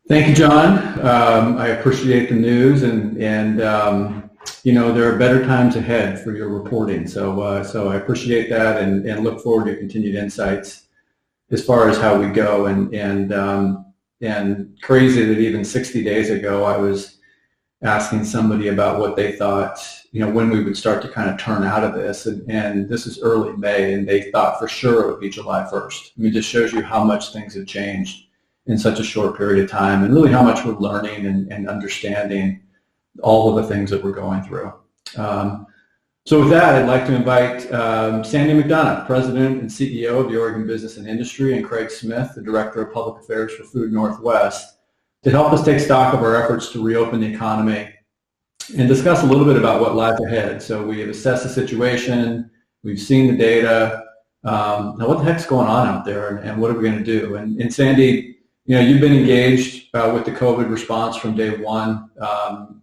Thank you, John. I appreciate the news, and there are better times ahead for your reporting. So I appreciate that, and look forward to continued insights as far as how we go. And crazy that even 60 days ago, I was asking somebody about what they thought, when we would start to kind of turn out of this, and this is early May, and they thought for sure it would be July 1st. I mean, it just shows you how much things have changed in such a short period of time, and really how much we're learning and understanding all of the things that we're going through. So with that, I'd like to invite Sandi McDonough, President and CEO of the Oregon Business and Industry, and Craig Smith, the Director of Public Affairs for Food Northwest, to help us take stock of our efforts to reopen the economy and discuss a little bit about what lies ahead. So we have assessed the situation, we've seen the data. Now what the heck's going on out there, and what are we going to do? And Sandi, you've been engaged with the COVID response from day one,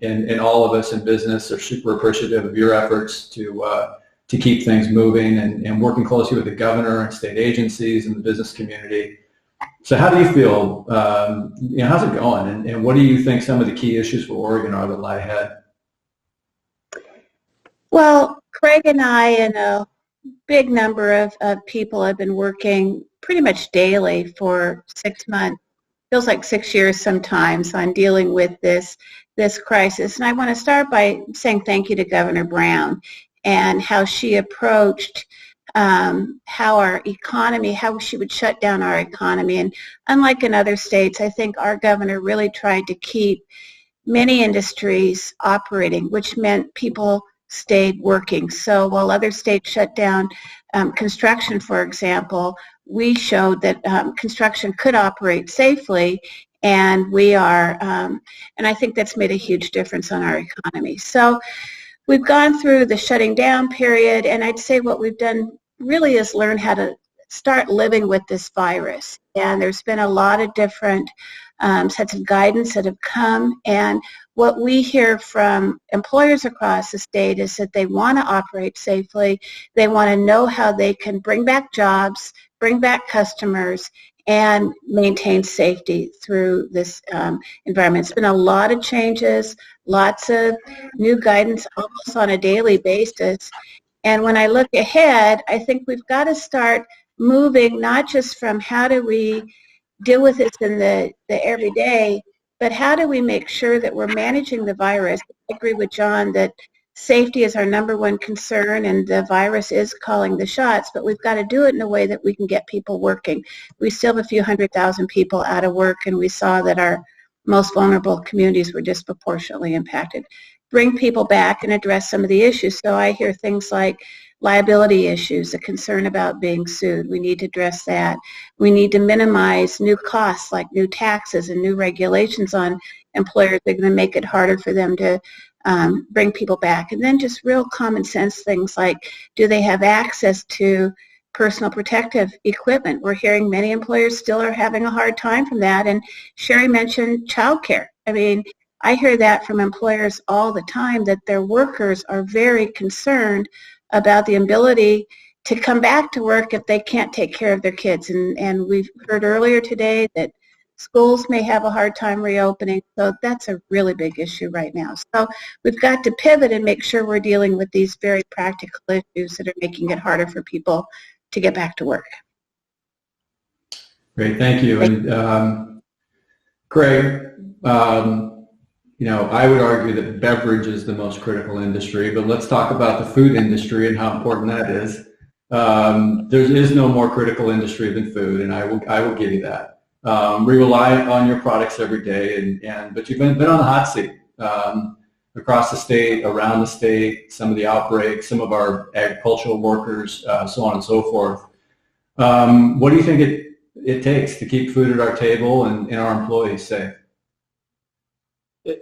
and all of us in business are super appreciative of your efforts to keep things moving and working closely with the governor and state agencies and the business community. So how do you feel? How's it going? And what do you think some of the key issues for Oregon are that lie ahead? Well, Craig and I and a big number of people have been working pretty much daily for 6 months. Feels like 6 years sometimes on dealing with this crisis. And I want to start by saying thank you to Governor Brown and how she approached how our economy, how she would shut down our economy. And unlike in other states, I think our governor really tried to keep many industries operating, which meant people stayed working. So while other states shut down construction, for example, we showed that construction could operate safely, and we are, and I think that's made a huge difference on our economy. So we've gone through the shutting down period, and I'd say what we've done really is learn how to start living with this virus. And there's been a lot of different sets of guidance that have come, and what we hear from employers across the state is that they want to operate safely. They want to know how they can bring back jobs, bring back customers, and maintain safety through this environment. It's been a lot of changes, lots of new guidance almost on a daily basis. And when I look ahead, I think we've got to start moving not just from how do we deal with this in the everyday, but how do we make sure that we're managing the virus? I agree with John that safety is our number one concern, and the virus is calling the shots, but we've got to do it in a way that we can get people working. We still have a few 100,000 people out of work, and we saw that our most vulnerable communities were disproportionately impacted. Bring people back and address some of the issues. So I hear things like liability issues, a concern about being sued. We need to address that. We need to minimize new costs like new taxes and new regulations on employers that are going to make it harder for them to bring people back. And then just real common sense things like, do they have access to personal protective equipment? We're hearing many employers still are having a hard time from that. And Sherry mentioned childcare. I mean, I hear that from employers all the time, that their workers are very concerned about the ability to come back to work if they can't take care of their kids. And we've heard earlier today that schools may have a hard time reopening, so that's a really big issue right now. So we've got to pivot and make sure we're dealing with these very practical issues that are making it harder for people to get back to work. Great, thank you. And Craig, I would argue that beverage is the most critical industry, but let's talk about the food industry and how important that is. There is no more critical industry than food, and I will give you that. We rely on your products every day, but you've been on the hot seat across the state, around the state, some of the outbreaks, some of our agricultural workers, so on and so forth. What do you think it takes to keep food at our table and our employees safe?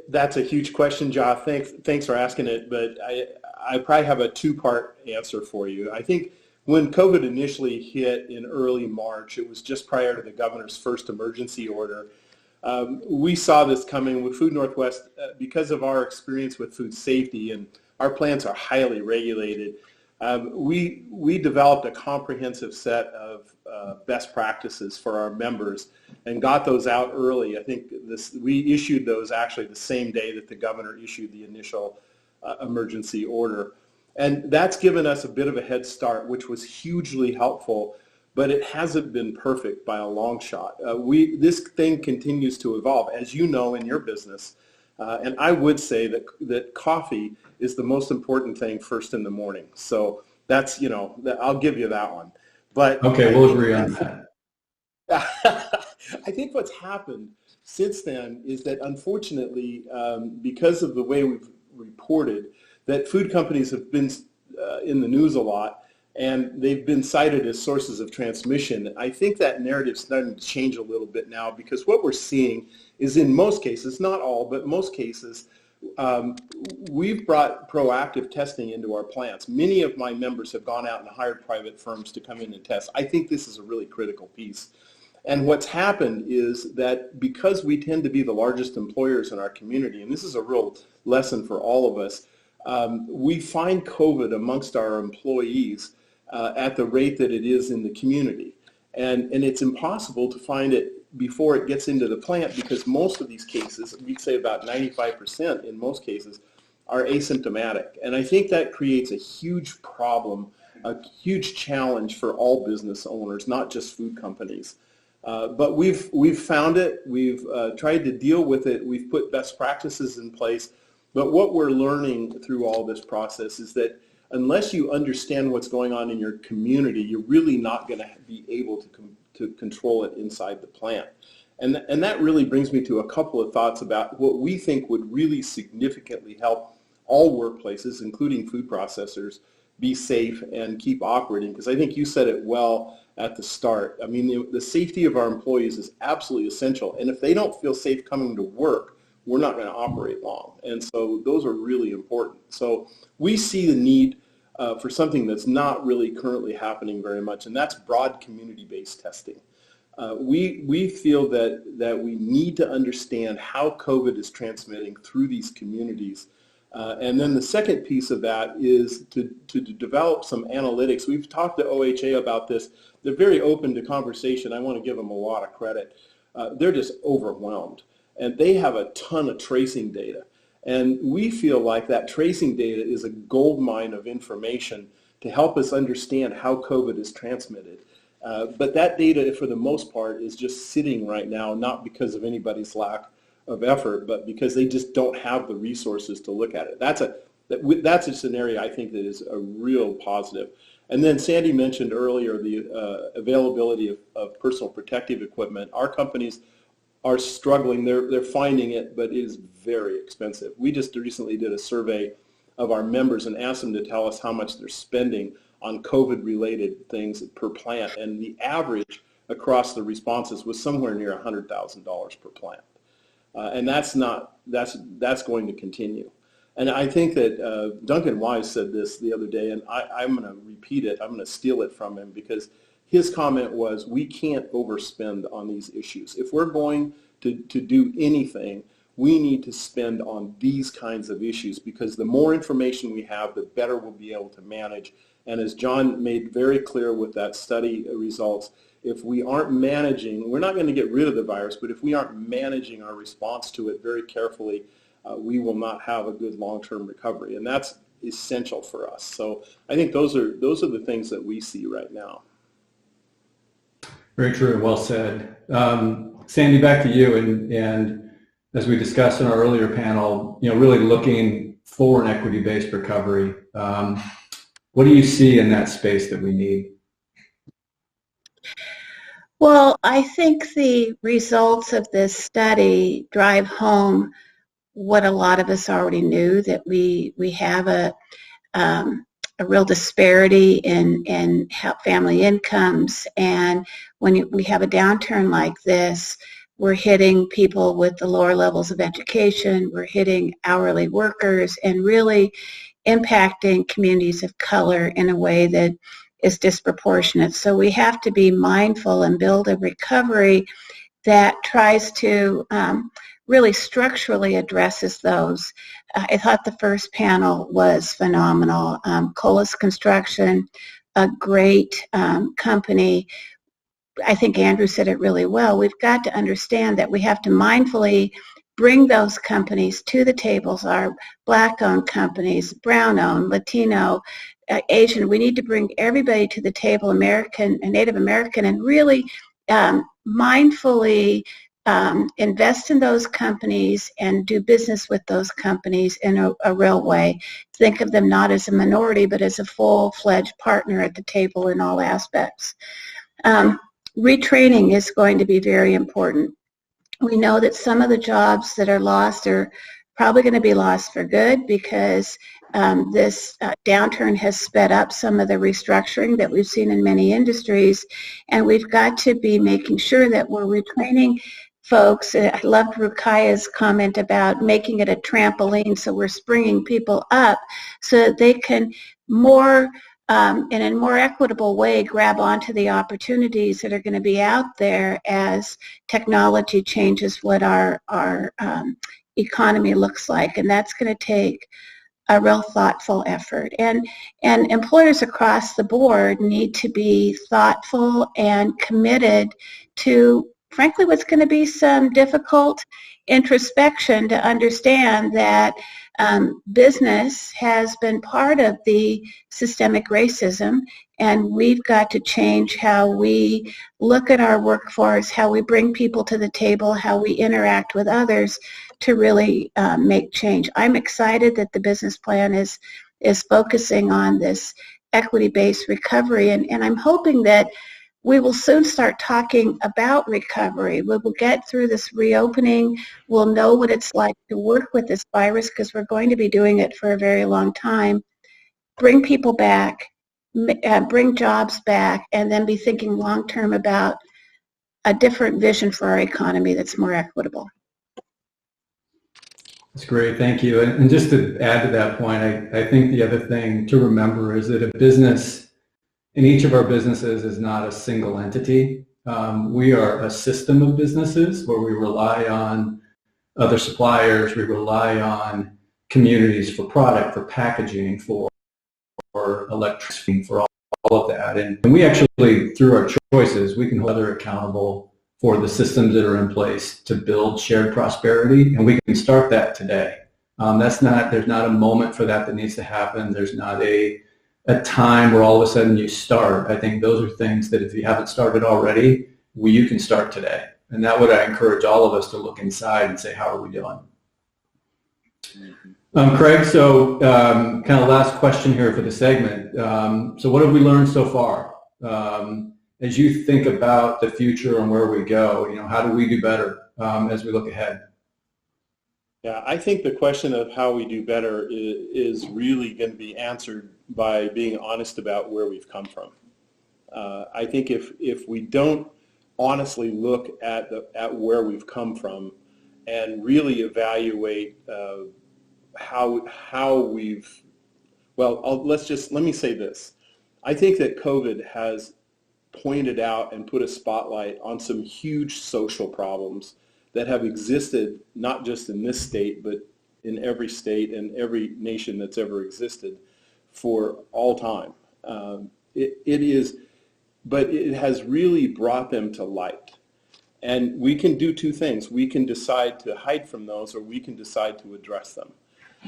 That's a huge question, Joth. Thanks for asking it, but I probably have a two-part answer for you. I think when COVID initially hit in early March, it was just prior to the governor's first emergency order. We saw this coming with Food Northwest because of our experience with food safety, and our plants are highly regulated. we developed a comprehensive set of best practices for our members and got those out early. I think we issued those actually the same day that the governor issued the initial emergency order. And that's given us a bit of a head start, which was hugely helpful, but it hasn't been perfect by a long shot. This thing continues to evolve, as you know, in your business. And I would say that coffee is the most important thing first in the morning. So that's, I'll give you that one. But okay, we'll agree on that. I think what's happened since then is that unfortunately, because of the way we've reported, that food companies have been in the news a lot, and they've been cited as sources of transmission. I think that narrative's starting to change a little bit now, because what we're seeing is, in most cases, not all, but most cases, we've brought proactive testing into our plants. Many of my members have gone out and hired private firms to come in and test. I think this is a really critical piece. And what's happened is that because we tend to be the largest employers in our community, and this is a real lesson for all of us, we find COVID amongst our employees at the rate that it is in the community. And it's impossible to find it before it gets into the plant, because most of these cases, we'd say about 95% in most cases, are asymptomatic. And I think that creates a huge problem, a huge challenge for all business owners, not just food companies. But we've found it, we've tried to deal with it, we've put best practices in place. But what we're learning through all this process is that unless you understand what's going on in your community, you're really not going to be able to control it inside the plant. And that really brings me to a couple of thoughts about what we think would really significantly help all workplaces, including food processors, be safe and keep operating. Because I think you said it well at the start. I mean, the safety of our employees is absolutely essential. And if they don't feel safe coming to work, we're not going to operate long. And so those are really important. So we see the need for something that's not really currently happening very much, and that's broad community-based testing. We feel that we need to understand how COVID is transmitting through these communities. And then the second piece of that is to develop some analytics. We've talked to OHA about this. They're very open to conversation. I want to give them a lot of credit. They're just overwhelmed. And they have a ton of tracing data. And we feel like that tracing data is a gold mine of information to help us understand how COVID is transmitted. But that data, for the most part, is just sitting right now, not because of anybody's lack of effort, but because they just don't have the resources to look at it. That's a scenario I think that is a real positive. And then Sandi mentioned earlier the availability of personal protective equipment. Our companies are struggling. They're finding it, but it is very expensive. We just recently did a survey of our members and asked them to tell us how much they're spending on COVID-related things per plant, and the average across the responses was somewhere near $100,000 per plant, and that's going to continue. And I think that Duncan Wise said this the other day, and I'm going to repeat it. I'm going to steal it from him, because his comment was, we can't overspend on these issues. If we're going to do anything, we need to spend on these kinds of issues, because the more information we have, the better we'll be able to manage. And as John made very clear with that study results, if we aren't managing, we're not going to get rid of the virus, but if we aren't managing our response to it very carefully, we will not have a good long-term recovery. And that's essential for us. So I think those are the things that we see right now. Very true and well said. Sandi, back to you. And as we discussed in our earlier panel, really looking for an equity-based recovery. What do you see in that space that we need? Well, I think the results of this study drive home what a lot of us already knew, that we have a real disparity in family incomes, and when we have a downturn like this, we're hitting people with the lower levels of education, we're hitting hourly workers, and really impacting communities of color in a way that is disproportionate. So we have to be mindful and build a recovery that tries to really structurally addresses those. I thought the first panel was phenomenal. Colas Construction, a great company. I think Andrew said it really well. We've got to understand that we have to mindfully bring those companies to the tables, our Black-owned companies, Brown-owned, Latino, Asian. We need to bring everybody to the table, American and Native American, and really mindfully invest in those companies and do business with those companies in a real way. Think of them not as a minority, but as a full-fledged partner at the table in all aspects. Retraining is going to be very important. We know that some of the jobs that are lost are probably going to be lost for good because this downturn has sped up some of the restructuring that we've seen in many industries, and we've got to be making sure that we're retraining folks. I loved Rukaya's comment about making it a trampoline, so we're springing people up so that they can more in a more equitable way grab onto the opportunities that are going to be out there as technology changes what our economy looks like, and that's going to take a real thoughtful effort. And employers across the board need to be thoughtful and committed to, frankly, what's going to be some difficult introspection to understand that business has been part of the systemic racism, and we've got to change how we look at our workforce, how we bring people to the table, how we interact with others to really make change. I'm excited that the business plan is focusing on this equity-based recovery, and I'm hoping that we will soon start talking about recovery. We will get through this reopening. We'll know what it's like to work with this virus because we're going to be doing it for a very long time. Bring people back, bring jobs back, and then be thinking long-term about a different vision for our economy that's more equitable. That's great, thank you. And just to add to that point, I think the other thing to remember is that a business, and each of our businesses is not a single entity. We are a system of businesses where we rely on other suppliers, we rely on communities for product, for packaging, for electricity, for all of that. And we actually, through our choices, we can hold others accountable for the systems that are in place to build shared prosperity, and we can start that today. There's not a moment for that needs to happen. There's not a time where all of a sudden you start. I think those are things that if you haven't started already, you can start today. And that would I encourage all of us to look inside and say, how are we doing? Craig, so kind of last question here for the segment. So what have we learned so far? As you think about the future and where we go, how do we do better as we look ahead? Yeah, I think the question of how we do better is really going to be answered by being honest about where we've come from. I think if we don't honestly look at where we've come from and really evaluate how we've, let me say this. I think that COVID has pointed out and put a spotlight on some huge social problems that have existed not just in this state, but in every state and every nation that's ever existed for all time. But it has really brought them to light. And we can do two things. We can decide to hide from those, or we can decide to address them.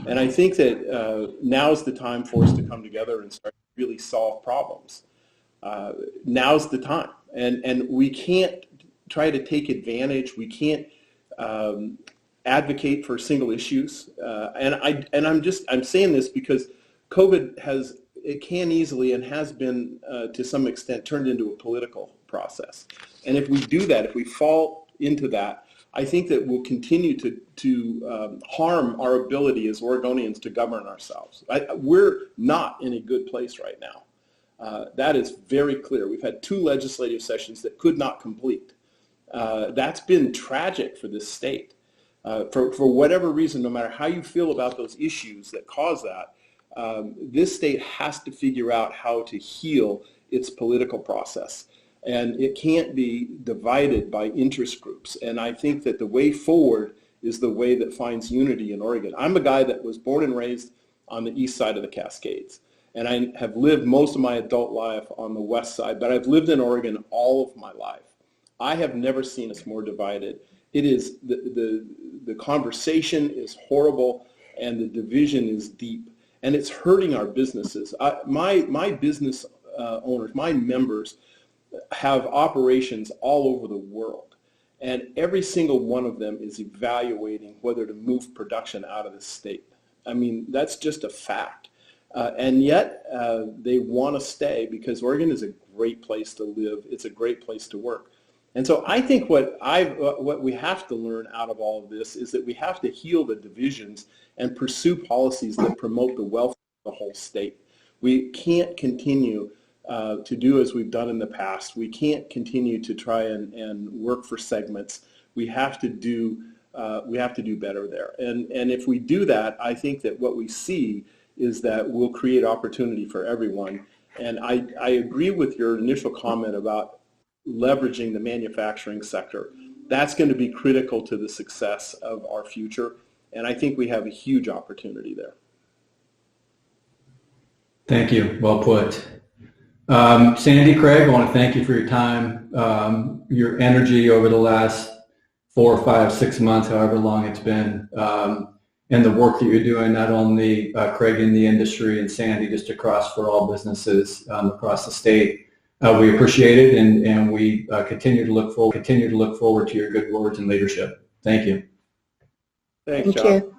And I think that now's the time for us to come together and start to really solve problems. Now's the time. And we can't try to take advantage. We can't advocate for single issues. I'm saying this because COVID it can easily and has been to some extent turned into a political process. And if we do that, if we fall into that, I think that we'll continue to harm our ability as Oregonians to govern ourselves. We're not in a good place right now. That is very clear. We've had 2 legislative sessions that could not complete. That's been tragic for this state. For whatever reason, no matter how you feel about those issues that cause that, this state has to figure out how to heal its political process. And it can't be divided by interest groups. And I think that the way forward is the way that finds unity in Oregon. I'm a guy that was born and raised on the east side of the Cascades, and I have lived most of my adult life on the west side, but I've lived in Oregon all of my life. I have never seen us more divided. It is, the conversation is horrible, and the division is deep, and it's hurting our businesses. My business owners, my members, have operations all over the world, and every single one of them is evaluating whether to move production out of the state. I mean, that's just a fact. And yet they want to stay because Oregon is a great place to live. It's a great place to work. And so I think what we have to learn out of all of this is that we have to heal the divisions and pursue policies that promote the welfare of the whole state. We can't continue to do as we've done in the past. We can't continue to try and work for segments. We have to do better there. And if we do that, I think that what we see is that we'll create opportunity for everyone. And I agree with your initial comment about leveraging the manufacturing sector. That's going to be critical to the success of our future. And I think we have a huge opportunity there. Thank you. Well put. Sandi, Craig, I want to thank you for your time, your energy over the last 4, 5, 6 months, however long it's been, and the work that you're doing, not only Craig in the industry and Sandi just across for all businesses across the state. We appreciate it, and we continue to look forward to your good words and leadership. Thank you. Thanks, Thank Joth. you.